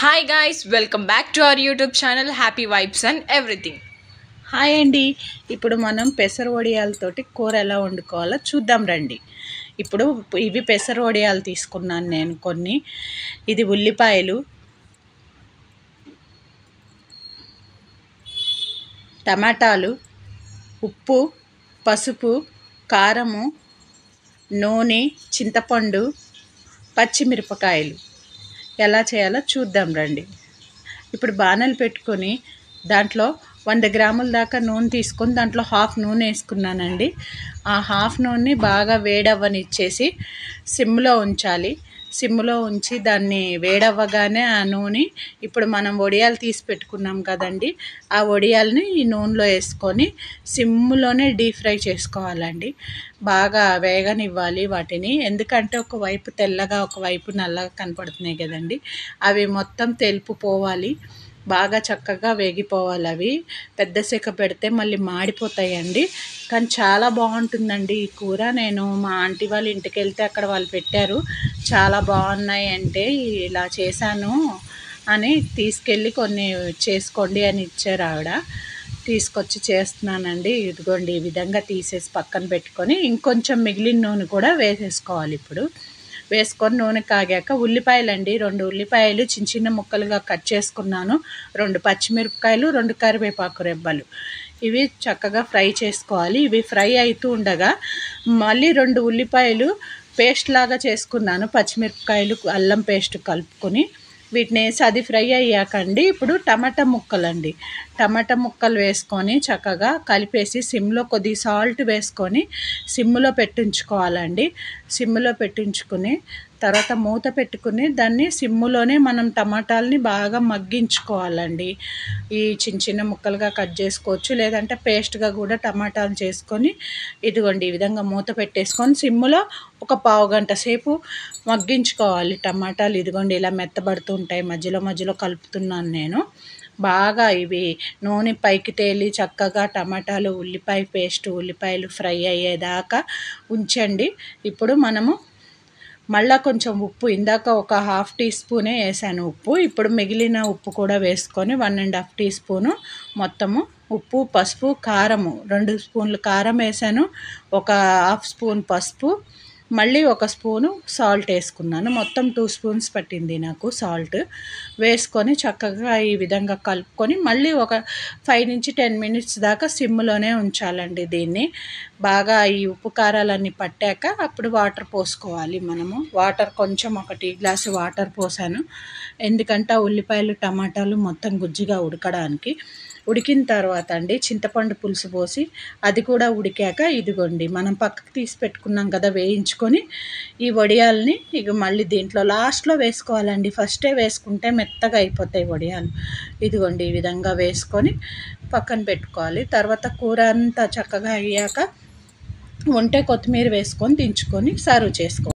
Hi guys, welcome back to our YouTube channel Happy Vibes and Everything. Hi అండి. ఇప్పుడు మనం పెసర వడియాలతోటి కూర ఎలా వండుకోవాలో చూద్దాం రండి. ఇప్పుడు ఇవి పెసర వడియాలు తీసుకున్నాను నేను కొన్ని. ఇది ఉల్లిపాయలు, టమాటాలు, ఉప్పు, పసుపు, కారము, నూనె, చింతపండు, పచ్చిమిరపకాయలు. ఎలా చేయాలో చూద్దాం రండి. ఇప్పుడు బాణలు పెట్టుకొని దాంట్లో 100 గ్రాముల దాకా నూనె తీసుకొని దాంట్లో హాఫ్ నూనె వేసుకున్నానండి. ఆ హాఫ్ నూనెని బాగా వేడవ్వనిచ్చేసి సిమ్లో ఉంచాలి. సిమ్లో ఉంచి దాన్ని వేడవ్వగానే ఆ నూనె ఇప్పుడు మనం వడియాలు తీసి పెట్టుకున్నాం కదండి, ఆ వడియాలని ఈ నూనెలో వేసుకొని సిమ్లోనే డీప్ ఫ్రై చేసుకోవాలండి. బాగా వేగనివ్వాలి వాటిని, ఎందుకంటే ఒకవైపు తెల్లగా ఒకవైపు నల్లగా కనపడుతున్నాయి కదండి, అవి మొత్తం తెలుపు పోవాలి, బాగా చక్కగా వేగిపోవాలి. అవి పెద్ద సెక పెడితే మళ్ళీ మాడిపోతాయండి. కానీ చాలా బాగుంటుందండి ఈ కూర. నేను మా ఆంటీ వాళ్ళ ఇంటికి వెళ్తే అక్కడ వాళ్ళు పెట్టారు, చాలా బాగున్నాయి అంటే ఇలా చేశాను అని తీసుకెళ్ళి కొన్ని చేసుకోండి అని ఇచ్చారు ఆవిడ. తీసుకొచ్చి చేస్తున్నానండి. ఇదిగోండి ఈ విధంగా తీసేసి పక్కన పెట్టుకొని ఇంకొంచెం మిగిలిన నూనె కూడా వేసేసుకోవాలి. ఇప్పుడు వేసుకొని నూనె కాగాక ఉల్లిపాయలండి, 2 ఉల్లిపాయలు చిన్న చిన్న ముక్కలుగా కట్ చేసుకున్నాను, 2 పచ్చిమిరపకాయలు, 2 కరివేపాకు రెబ్బలు. ఇవి చక్కగా ఫ్రై చేసుకోవాలి. ఇవి ఫ్రై అవుతూ ఉండగా మళ్ళీ 2 ఉల్లిపాయలు పేస్ట్ లాగా చేసుకున్నాను, పచ్చిమిరపకాయలు అల్లం పేస్ట్ కలుపుకొని వీటిని వేసి అది ఫ్రై అయ్యాకండి ఇప్పుడు టమాటా ముక్కలండి, టమాటా ముక్కలు వేసుకొని చక్కగా కలిపేసి సిమ్లో కొద్ది సాల్ట్ వేసుకొని సిమ్లో పెట్టించుకోవాలండి. సిమ్లో పెట్టించుకుని తర్వాత మూత పెట్టుకుని దాన్ని సిమ్లోనే మనం టమాటాలని బాగా మగ్గించుకోవాలండి. ఈ చిన్న చిన్న ముక్కలుగా కట్ చేసుకోవచ్చు, లేదంటే పేస్ట్గా కూడా టమాటాలు చేసుకొని ఇదిగోండి ఈ విధంగా మూత పెట్టేసుకొని సిమ్లో ఒక పావు గంట సేపు మగ్గించుకోవాలి టమాటాలు. ఇదిగోండి ఇలా మెత్తబడుతూ ఉంటాయి, మధ్యలో మధ్యలో కలుపుతున్నాను నేను. బాగా ఇవి నూనె పైకి తేలి చక్కగా టమాటాలు ఉల్లిపాయ పేస్ట్ ఉల్లిపాయలు ఫ్రై అయ్యేదాకా ఉంచండి. ఇప్పుడు మనము మళ్ళీ కొంచెం ఉప్పు, ఇందాక ఒక హాఫ్ టీ స్పూనే వేసాను ఉప్పు, ఇప్పుడు మిగిలిన ఉప్పు కూడా వేసుకొని 1.5 టీ స్పూను మొత్తము ఉప్పు, పసుపు, కారము 2 స్పూన్లు కారం వేసాను, ఒక హాఫ్ స్పూన్ పసుపు, మళ్ళీ 1 స్పూను సాల్ట్ వేసుకున్నాను. మొత్తం 2 స్పూన్స్ పట్టింది నాకు సాల్ట్. వేసుకొని చక్కగా ఈ విధంగా కలుపుకొని మళ్ళీ ఒక 5 నుంచి 10 మినిట్స్ దాకా సిమ్లోనే ఉంచాలండి దీన్ని. బాగా ఈ ఉప్పు కారాలన్నీ పట్టాక అప్పుడు వాటర్ పోసుకోవాలి మనము. వాటర్ కొంచెం ఒక టీ గ్లాసు వాటర్ పోసాను, ఎందుకంటే ఉల్లిపాయలు టమాటాలు మొత్తం గుజ్జుగా ఉడకడానికి. ఉడికిన తర్వాత అండి చింతపండు పులుసు పోసి అది కూడా ఉడికాక ఇదిగోండి మనం పక్కకు తీసి పెట్టుకున్నాం కదా వేయించుకొని ఈ వడియాల్ని ఇక మళ్ళీ దీంట్లో లాస్ట్లో వేసుకోవాలండి. ఫస్టే వేసుకుంటే మెత్తగా అయిపోతాయి వడియాలు. ఇదిగోండి ఈ విధంగా వేసుకొని పక్కన పెట్టుకోవాలి. తర్వాత కూర అంతా చక్కగా అయ్యాక ఉంటే కొత్తిమీర వేసుకొని దించుకొని సర్వ్ చేసుకోవాలి.